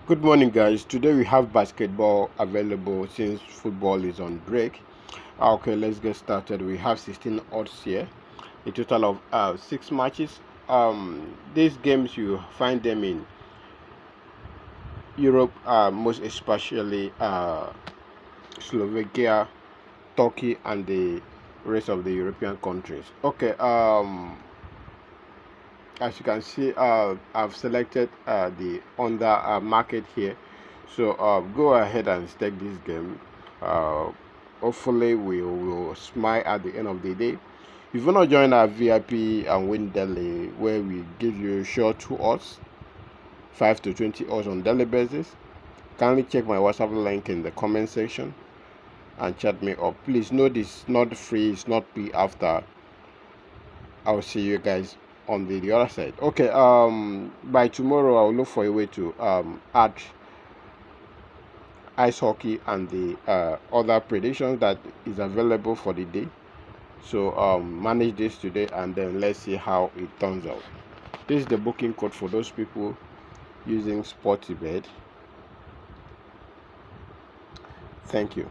Good morning, guys. Today we have basketball available since football is on break. Okay, let's get started. We have 16 odds here, a total of 6 matches. These games you find them in Europe, most especially Slovakia, Turkey, and the rest of the European countries. Okay, as you can see, I've selected the under market here, so go ahead and stake this game. uh, Hopefully we will smile at the end of the day. If you want to join our VIP and win daily, where we give you sure 2 odds, 5 to 20 odds on daily basis, kindly check my WhatsApp link in the comment section and chat me up. Please know this is not free, it's not pay after. I'll see you guys on the other side. Okay, by tomorrow I'll look for a way to add ice hockey and the other predictions that is available for the day. So manage this today and then let's see how it turns out. This is the booking code for those people using Sportybet. Thank you.